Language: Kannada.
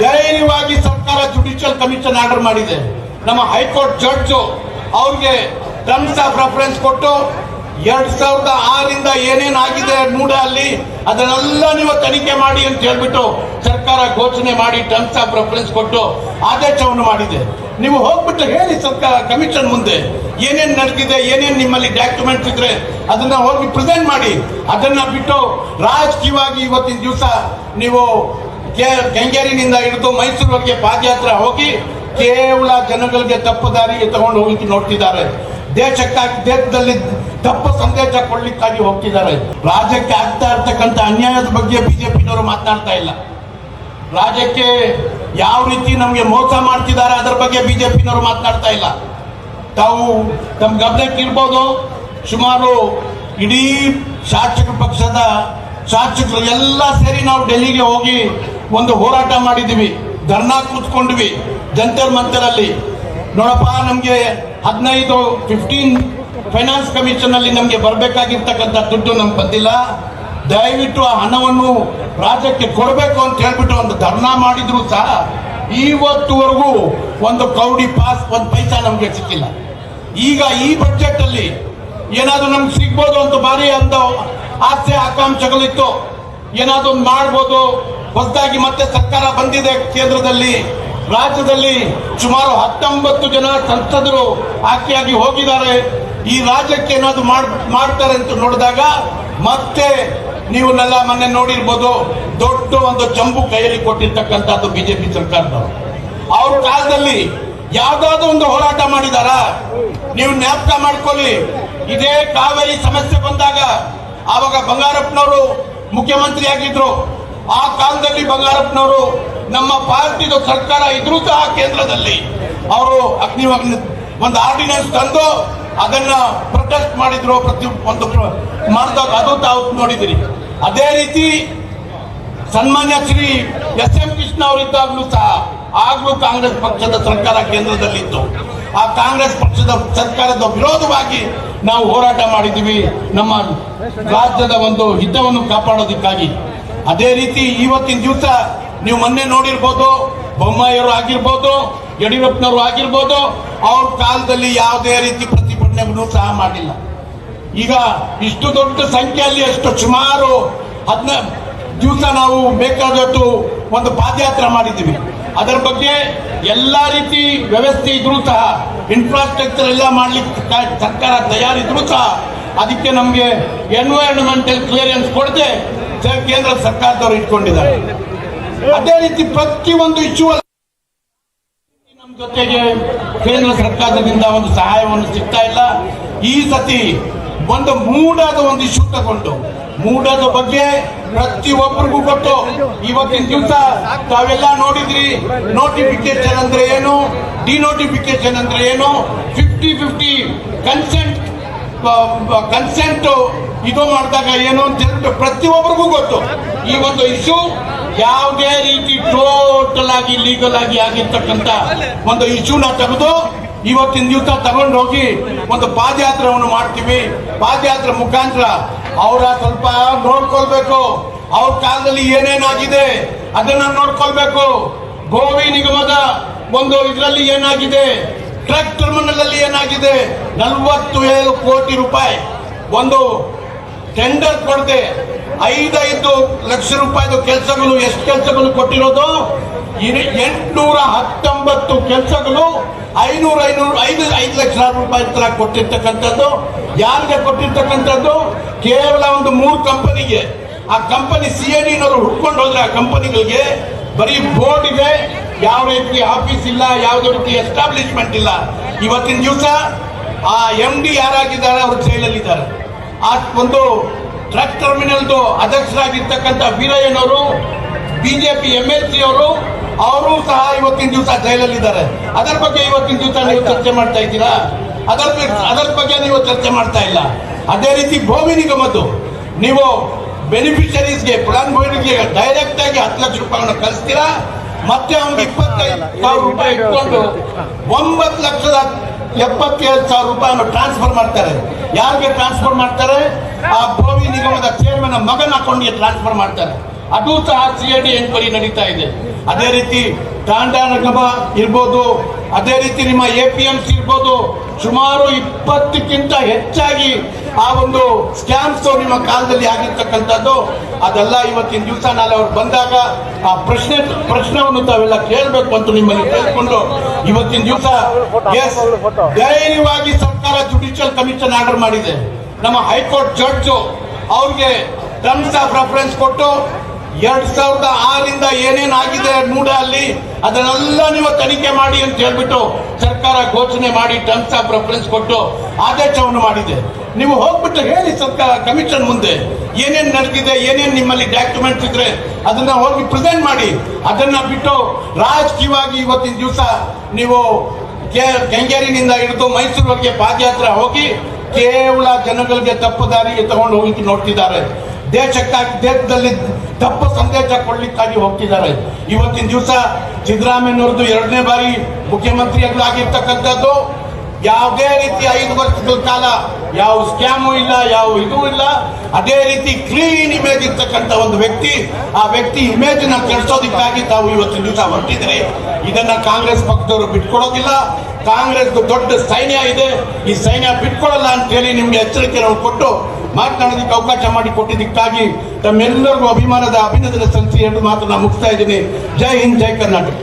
ಧೈರ್ಯವಾಗಿ ಸರ್ಕಾರ ಜುಡಿಷಿಯಲ್ ಕಮಿಷನ್ ಆರ್ಡರ್ ಮಾಡಿದೆ. ನಮ್ಮ ಹೈಕೋರ್ಟ್ ಜಡ್ಜ್ ಅವ್ರಿಗೆ ಟರ್ಮ್ಸ್ ಆಫ್ ರೆಫರೆನ್ಸ್ ಕೊಟ್ಟು 2006ರಿಂದ ಏನೇನ್ ಆಗಿದೆ ಅಲ್ಲಿ ಅದನ್ನೆಲ್ಲ ನೀವು ತನಿಖೆ ಮಾಡಿ ಅಂತ ಹೇಳ್ಬಿಟ್ಟು ಸರ್ಕಾರ ಘೋಷಣೆ ಮಾಡಿ ಟರ್ಮ್ಸ್ ಆಫ್ ರೆಫರೆನ್ಸ್ ಕೊಟ್ಟು ಆದೇಶವನ್ನು ಮಾಡಿದೆ. ನೀವು ಹೋಗ್ಬಿಟ್ಟು ಹೇಳಿ ಸರ್ಕಾರ ಕಮಿಷನ್ ಮುಂದೆ ಏನೇನ್ ನಡೆದಿದೆ, ಏನೇನ್ ನಿಮ್ಮಲ್ಲಿ ಡಾಕ್ಯುಮೆಂಟ್ಸ್ ಇದ್ರೆ ಅದನ್ನ ಹೋಗಿ ಪ್ರೆಸೆಂಟ್ ಮಾಡಿ. ಅದನ್ನ ಬಿಟ್ಟು ರಾಜಕೀಯವಾಗಿ ಇವತ್ತಿನ ದಿವಸ ನೀವು ಕೆಂಗೇರಿನಿಂದ ಹಿಡಿದು ಮೈಸೂರಿಗೆ ಪಾದಯಾತ್ರೆ ಹೋಗಿ ಕೇವಲ ಜನಗಳಿಗೆ ತಪ್ಪು ದಾರಿಗೆ ತಗೊಂಡು ಹೋಗಿ ನೋಡ್ತಿದ್ದಾರೆ. ದೇಶಕ್ಕಾಗಿ ದೇಶದಲ್ಲಿ ತಪ್ಪು ಸಂದೇಶ ಕೊಡ್ಲಿಕ್ಕಾಗಿ ಹೋಗ್ತಿದ್ದಾರೆ. ರಾಜ್ಯಕ್ಕೆ ಆಗ್ತಾ ಇರ್ತಕ್ಕಂಥ ಅನ್ಯಾಯದ ಬಗ್ಗೆ ಬಿಜೆಪಿನವರು ಮಾತನಾಡ್ತಾ ಇಲ್ಲ. ರಾಜ್ಯಕ್ಕೆ ಯಾವ ರೀತಿ ನಮಗೆ ಮೋಸ ಮಾಡ್ತಿದ್ದಾರೆ ಅದರ ಬಗ್ಗೆ ಬಿಜೆಪಿನವರು ಮಾತನಾಡ್ತಾ ಇಲ್ಲ. ತಾವು ತಮ್ಮ ಗಮನಕ್ಕೆ ಇರ್ಬೋದು, ಸುಮಾರು ಇಡೀ ಶಾಸಕ ಪಕ್ಷದ ಶಾಸಕರು ಎಲ್ಲ ಸೇರಿ ನಾವು ಡೆಲ್ಲಿಗೆ ಹೋಗಿ ಒಂದು ಹೋರಾಟ ಮಾಡಿದ್ವಿ, ಧರ್ನಾ ಕೂತ್ಕೊಂಡ್ವಿ ಜಂತರ್ ಮಂತರಲ್ಲಿ. ನೋಡಪ್ಪ, ನಮಗೆ 15 ಫೈನಾನ್ಸ್ ಕಮಿಷನ್ ಅಲ್ಲಿ ನಮಗೆ ಬರಬೇಕಾಗಿರ್ತಕ್ಕಂಥ ದುಡ್ಡು ನಮ್ಗೆ ಬಂದಿಲ್ಲ, ದಯವಿಟ್ಟು ಆ ಹಣವನ್ನು ರಾಜ್ಯಕ್ಕೆ ಕೊಡಬೇಕು ಅಂತ ಹೇಳ್ಬಿಟ್ಟು ಒಂದು ಧರ್ನಾ ಮಾಡಿದ್ರು ಸಹ ಇವತ್ತುವರೆಗೂ ಒಂದು ಕೌಡಿ ಪಾಸ್ ಒಂದು ಪೈಸಾ ನಮ್ಗೆ ಸಿಕ್ಕಿಲ್ಲ. ಈಗ ಈ ಬಜೆಟ್ ಅಲ್ಲಿ ಏನಾದ್ರು ನಮ್ಗೆ ಸಿಗ್ಬೋದು ಅಂತ ಭಾರಿ ಒಂದು ಆಸೆ ಆಕಾಂಕ್ಷೆಗಳಿತ್ತು, ಏನಾದ್ರು ಒಂದು ಮಾಡ್ಬೋದು. ಹೊಸದಾಗಿ ಮತ್ತೆ ಸರ್ಕಾರ ಬಂದಿದೆ ಕೇಂದ್ರದಲ್ಲಿ, ರಾಜ್ಯದಲ್ಲಿ ಸುಮಾರು 19 ಜನ ಸಂಸದರು ಆಯ್ಕೆಯಾಗಿ ಹೋಗಿದ್ದಾರೆ. ಈ ರಾಜ್ಯಕ್ಕೆ ಏನಾದ್ರು ಮಾಡ್ತಾರೆ ಅಂತ ನೋಡಿದಾಗ ಮತ್ತೆ ನೀವನ್ನೆಲ್ಲ ಮೊನ್ನೆ ನೋಡಿರ್ಬೋದು, ದೊಡ್ಡ ಒಂದು ಜಂಬು ಕೈಯಲ್ಲಿ ಕೊಟ್ಟಿರ್ತಕ್ಕಂಥದ್ದು ಬಿಜೆಪಿ ಸರ್ಕಾರದವರು. ಅವ್ರ ಕಾಲದಲ್ಲಿ ಯಾವ್ದಾದ್ರು ಒಂದು ಹೋರಾಟ ಮಾಡಿದಾರ? ನೀವು ಜ್ಞಾಪಕ ಮಾಡ್ಕೊಳ್ಳಿ, ಇದೇ ಕಾವೇರಿ ಸಮಸ್ಯೆ ಬಂದಾಗ ಆವಾಗ ಬಂಗಾರಪ್ಪನವರು ಮುಖ್ಯಮಂತ್ರಿ ಆಗಿದ್ರು. ಆ ಕಾಲದಲ್ಲಿ ಬಂಗಾರಪ್ಪನವರು ನಮ್ಮ ಪಾರ್ಟಿದು ಸರ್ಕಾರ ಇದ್ರೂ ಸಹ ಕೇಂದ್ರದಲ್ಲಿ ಅವರು ಒಂದು ಆರ್ಡಿನೆನ್ಸ್ ತಂದು ಅದನ್ನ ಪ್ರೊಟೆಸ್ಟ್ ಮಾಡಿದ್ರು, ಪ್ರತಿ ಒಂದು ಮಾಡಿದಾಗ ಅದು ತಾವು ನೋಡಿದಿರಿ. ಅದೇ ರೀತಿ ಸನ್ಮಾನ್ಯ ಶ್ರೀ SM ಕೃಷ್ಣ ಅವರಿದ್ದಾಗಲೂ ಸಹ ಆಗ್ಲೂ ಕಾಂಗ್ರೆಸ್ ಪಕ್ಷದ ಸರ್ಕಾರ ಕೇಂದ್ರದಲ್ಲಿತ್ತು. ಆ ಕಾಂಗ್ರೆಸ್ ಪಕ್ಷದ ಸರ್ಕಾರದ ವಿರೋಧವಾಗಿ ನಾವು ಹೋರಾಟ ಮಾಡಿದ್ದೀವಿ, ನಮ್ಮ ರಾಜ್ಯದ ಒಂದು ಹಿತವನ್ನು ಕಾಪಾಡೋದಕ್ಕಾಗಿ. ಅದೇ ರೀತಿ ಇವತ್ತಿನ ದಿವಸ ನೀವು ಮೊನ್ನೆ ನೋಡಿರ್ಬೋದು, ಬೊಮ್ಮಾಯಿಯವರು ಆಗಿರ್ಬೋದು, ಯಡಿಯೂರಪ್ಪನವರು ಆಗಿರ್ಬೋದು, ಅವ್ರ ಕಾಲದಲ್ಲಿ ಯಾವುದೇ ರೀತಿ ಪ್ರತಿಭಟನೆಗಳನ್ನು ಸಹ ಮಾಡಿಲ್ಲ. ಈಗ ಇಷ್ಟು ದೊಡ್ಡ ಸಂಖ್ಯೆಯಲ್ಲಿ ಎಷ್ಟು ಸುಮಾರು 15 ದಿವಸ ನಾವು ಬೇಕಾದಷ್ಟು ಒಂದು ಪಾದಯಾತ್ರೆ ಮಾಡಿದ್ದೀವಿ. ಅದರ ಬಗ್ಗೆ ಎಲ್ಲ ರೀತಿ ವ್ಯವಸ್ಥೆ ಇದ್ರೂ ಸಹ, ಇನ್ಫ್ರಾಸ್ಟ್ರಕ್ಚರ್ ಎಲ್ಲ ಮಾಡ್ಲಿಕ್ಕೆ ಸರ್ಕಾರ ತಯಾರಿದ್ರೂ ಸಹ ಅದಕ್ಕೆ ನಮಗೆ ಎನ್ವೈರನ್ಮೆಂಟಲ್ ಕ್ಲಿಯರೆನ್ಸ್ ಕೊಡದೆ ಕೇಂದ್ರ ಸರ್ಕಾರದವರು ಇಟ್ಕೊಂಡಿದ್ದಾರೆ. ಅದೇ ರೀತಿ ಪ್ರತಿಯೊಂದು ಇಶ್ಯೂ ನಮ್ಮ ಜೊತೆಗೆ ಕೇಂದ್ರ ಸರ್ಕಾರದಿಂದ ಒಂದು ಸಹಾಯವನ್ನು ಸಿಗ್ತಾ ಇಲ್ಲ. ಈ ಸತಿ ಒಂದು ಮೂಡಾದ ಒಂದು ಇಶ್ಯೂ ತಗೊಂಡು ಮೂಡಾದ ಬಗ್ಗೆ ಪ್ರತಿಯೊಬ್ಬರಿಗೂ ಕೊಟ್ಟು ಇವತ್ತಿನ ದಿವಸ ತಾವೆಲ್ಲ ನೋಡಿದ್ರಿ, ನೋಟಿಫಿಕೇಶನ್ ಅಂದ್ರೆ ಏನು, ಡಿನೋಟಿಫಿಕೇಶನ್ ಅಂದ್ರೆ ಏನು, 50-50 ಕನ್ಸೆಂಟ್ ಇದು ಮಾಡಿದಾಗ ಏನು ಅಂತ ಹೇಳ್ಬಿಟ್ಟು ಪ್ರತಿಯೊಬ್ಬರಿಗೂ ಗೊತ್ತು. ಈ ಒಂದು ಇಶ್ಯೂ ಯಾವುದೇ ರೀತಿ ಟೋಟಲ್ ಆಗಿ ಲೀಗಲ್ ಆಗಿ ಆಗಿರ್ತಕ್ಕಂಥ ಒಂದು ಇಶ್ಯೂನ ತೆಗೆದು ಇವತ್ತಿನ ದಿವಸ ತಗೊಂಡು ಹೋಗಿ ಒಂದು ಪಾದಯಾತ್ರೆಯನ್ನು ಮಾಡ್ತೀವಿ. ಪಾದಯಾತ್ರೆ ಮುಖಾಂತರ ಅವರ ಸ್ವಲ್ಪ ನೋಡ್ಕೊಳ್ಬೇಕು, ಅವ್ರ ಕಾಲದಲ್ಲಿ ಏನೇನಾಗಿದೆ ಅದನ್ನ ನೋಡ್ಕೊಳ್ಬೇಕು. ಗೋವಿ ನಿಗಮದ ಒಂದು ಇದರಲ್ಲಿ ಏನಾಗಿದೆ, ಟ್ರಕ್ ಟರ್ಮಿನಲ್ ಅಲ್ಲಿ ಏನಾಗಿದೆ, 47 ಕೋಟಿ ರೂಪಾಯಿ ಒಂದು ಟೆಂಡರ್ ಕೊಡದೆ 5 ಲಕ್ಷ ರೂಪಾಯಿದು ಕೆಲಸಗಳು, ಎಷ್ಟು ಕೆಲಸಗಳು ಕೊಟ್ಟಿರೋದು 819 ಕೆಲಸಗಳು 5 ಲಕ್ಷ ರೂಪಾಯಿ ತರ ಕೊಟ್ಟಿರ್ತಕ್ಕಂಥದ್ದು. ಯಾರಿಗೆ ಕೊಟ್ಟಿರ್ತಕ್ಕಂಥದ್ದು? ಕೇವಲ ಒಂದು 3 ಕಂಪನಿಗೆ. ಆ ಕಂಪನಿ CIDನವರು ಹುಡ್ಕೊಂಡು ಹೋದ್ರೆ ಆ ಕಂಪನಿಗಳಿಗೆ ಬರೀ ಬೋರ್ಡ್ ಇದೆ, ಯಾವ ರೀತಿ ಆಫೀಸ್ ಇಲ್ಲ, ಯಾವುದೇ ರೀತಿ ಎಸ್ಟಾಬ್ಲಿಷ್ಮೆಂಟ್ ಇಲ್ಲ. ಇವತ್ತಿನ ದಿವಸ ಆ MD ಯಾರಾಗಿದ್ದಾರೆ ಅವರು ಜೈಲಲ್ಲಿದ್ದಾರೆ. ಆ ಒಂದು ಟ್ರಕ್ ಟರ್ಮಿನಲ್ದು ಅಧ್ಯಕ್ಷರಾಗಿರ್ತಕ್ಕಂಥ ವೀರಯ್ಯನವರು, ಬಿಜೆಪಿ MLC ಅವರು ಸಹ ಇವತ್ತಿನ ದಿವಸ ಜೈಲಲ್ಲಿದ್ದಾರೆ. ಅದರ ಬಗ್ಗೆ ಇವತ್ತಿನ ದಿವಸ ನೀವು ಚರ್ಚೆ ಮಾಡ್ತಾ ಇದ್ದೀರಾ? ಅದರ ಬಗ್ಗೆ ನೀವು ಚರ್ಚೆ ಮಾಡ್ತಾ ಇಲ್ಲ. ಅದೇ ರೀತಿ ಭೂಮಿ ನಿಗಮದ್ದು ನೀವು ಬೆನಿಫಿಷರೀಸ್ಗೆ, ಫಲಾನುಭವಿಗಳಿಗೆ ಡೈರೆಕ್ಟ್ ಆಗಿ 10 ಲಕ್ಷ ರೂಪಾಯಿಗಳನ್ನು ಕಳಿಸ್ತೀರಾ, ಮತ್ತೆ ಅವ್ನಿಗೆ 25,000 ರೂಪಾಯಿ ಇಟ್ಕೊಂಡು 9,77,000 ರೂಪಾಯಿಯನ್ನು ಟ್ರಾನ್ಸ್ಫರ್ ಮಾಡ್ತಾರೆ. ಯಾರಿಗೆ ಟ್ರಾನ್ಸ್ಫರ್ ಮಾಡ್ತಾರೆ? ಆ ಭೂಮಿ ನಿಗಮದ ಚೇರ್ಮನ್ ಮಗನ ಅಕೌಂಟ್ಗೆ ಟ್ರಾನ್ಸ್ಫರ್ ಮಾಡ್ತಾರೆ. ಅದು ಸಹ CID ಎನ್ಕ್ವೈರಿ ನಡೀತಾ ಇದೆ. ಅದೇ ರೀತಿ ತಾಂಡಾ ನಗಮ ಇರ್ಬೋದು, ಅದೇ ರೀತಿ ನಿಮ್ಮ APMC ಇರ್ಬೋದು, ಸುಮಾರು 20ಕ್ಕಿಂತ ಹೆಚ್ಚಾಗಿ ಆ ಒಂದು ಸ್ಕ್ಯಾಮ್ಸ್ ನಿಮ್ಮ ಕಾಲದಲ್ಲಿ ಆಗಿರ್ತಕ್ಕಂಥದ್ದು. ಅದೆಲ್ಲ ಇವತ್ತಿನ ದಿವಸ ನಾಳೆ ಅವ್ರು ಬಂದಾಗ ಆ ಪ್ರಶ್ನೆಯನ್ನು ತಾವೆಲ್ಲ ಕೇಳಬೇಕು ಅಂತ ನಿಮ್ಮಲ್ಲಿ ಕೇಳಿಕೊಂಡು ಇವತ್ತಿನ ದಿವಸ ಧೈರ್ಯವಾಗಿ ಸರ್ಕಾರ ಜುಡಿಷಿಯಲ್ ಕಮಿಷನ್ ಆರ್ಡರ್ ಮಾಡಿದೆ. ನಮ್ಮ ಹೈಕೋರ್ಟ್ ಜಡ್ಜ್ ಅವ್ರಿಗೆ ಟರ್ಮ್ಸ್ ಆಫ್ ರೆಫರೆನ್ಸ್ ಕೊಟ್ಟು 2006ರಿಂದ ಏನೇನಾಗಿದೆ ಮೂಡಲ್ಲಿ ಅದನ್ನೆಲ್ಲ ನೀವು ತನಿಖೆ ಮಾಡಿ ಅಂತ ಹೇಳ್ಬಿಟ್ಟು ಸರ್ಕಾರ ಘೋಷಣೆ ಮಾಡಿ ಟರ್ಮ್ಸ್ ಆಫ್ ರೆಫರೆನ್ಸ್ ಕೊಟ್ಟು ಆದೇಶವನ್ನು ಮಾಡಿದೆ. ನೀವು ಹೋಗ್ಬಿಟ್ಟು ಹೇಳಿ ಸರ್ಕಾರ ಕಮಿಷನ್ ಮುಂದೆ ಏನೇನು ನಡೆದಿದೆ, ಏನೇನು ನಿಮ್ಮಲ್ಲಿ ಡಾಕ್ಯುಮೆಂಟ್ಸ್ ಇದ್ರೆ ಅದನ್ನ ಹೋಗಿ ಪ್ರೆಸೆಂಟ್ ಮಾಡಿ. ಅದನ್ನ ಬಿಟ್ಟು ರಾಜಕೀಯವಾಗಿ ಇವತ್ತಿನ ದಿವಸ ನೀವು ಕೆಂಗೇರಿನಿಂದ ಹಿಡಿದು ಮೈಸೂರಿಗೆ ಪಾದಯಾತ್ರೆ ಹೋಗಿ ಕೇವಲ ಜನಗಳಿಗೆ ತಪ್ಪು ದಾರಿಗೆ ತಗೊಂಡು ಹೋಗ್ಲಿಕ್ಕೆ ನೋಡ್ತಿದ್ದಾರೆ. ದೇಶದಲ್ಲಿ ತಪ್ಪು ಸಂದೇಶ ಕೊಡ್ಲಿಕ್ಕಾಗಿ ಹೋಗ್ತಿದ್ದಾರೆ. ಇವತ್ತಿನ ದಿವಸ ಸಿದ್ದರಾಮಯ್ಯನವ್ರದ್ದು 2ನೇ ಬಾರಿ ಮುಖ್ಯಮಂತ್ರಿಗಳಾಗಿರ್ತಕ್ಕಂಥದ್ದು. ಯಾವುದೇ ರೀತಿ 5 ವರ್ಷಗಳ ಕಾಲ ಯಾವ ಸ್ಕ್ಯಾಮು ಇಲ್ಲ, ಯಾವ ಇದೂ ಇಲ್ಲ. ಅದೇ ರೀತಿ ಕ್ಲೀನ್ ಇಮೇಜ್ ಇರ್ತಕ್ಕಂಥ ಒಂದು ವ್ಯಕ್ತಿ, ಆ ವ್ಯಕ್ತಿ ಇಮೇಜ್ ನ ಕೆಡಿಸೋದಕ್ಕಾಗಿ ತಾವು ಇವತ್ತಿನ ದಿವಸ ಹೊರಟಿದ್ರಿ. ಇದನ್ನ ಕಾಂಗ್ರೆಸ್ ಪಕ್ಷದವರು ಬಿಟ್ಕೊಡೋದಿಲ್ಲ. ಕಾಂಗ್ರೆಸ್ ದೊಡ್ಡ ಸೈನ್ಯ ಇದೆ, ಈ ಸೈನ್ಯ ಬಿಟ್ಕೊಡಲ್ಲ ಅಂತ ಹೇಳಿ ನಿಮ್ಗೆ ಎಚ್ಚರಿಕೆ ನಾವು ಕೊಟ್ಟು ಮಾತನಾಡೋದಕ್ಕೆ ಅವಕಾಶ ಮಾಡಿ ಕೊಟ್ಟಿದ್ದಕ್ಕಾಗಿ ತಮ್ಮೆಲ್ಲರಿಗೂ ಅಭಿನಂದನೆ ಸಲ್ಲಿಸಿ 2 ಮಾತನ್ನ ಮುಗಿಸ್ತಾ ಇದ್ದೀನಿ. ಜೈ ಹಿಂದ್, ಜೈ ಕರ್ನಾಟಕ.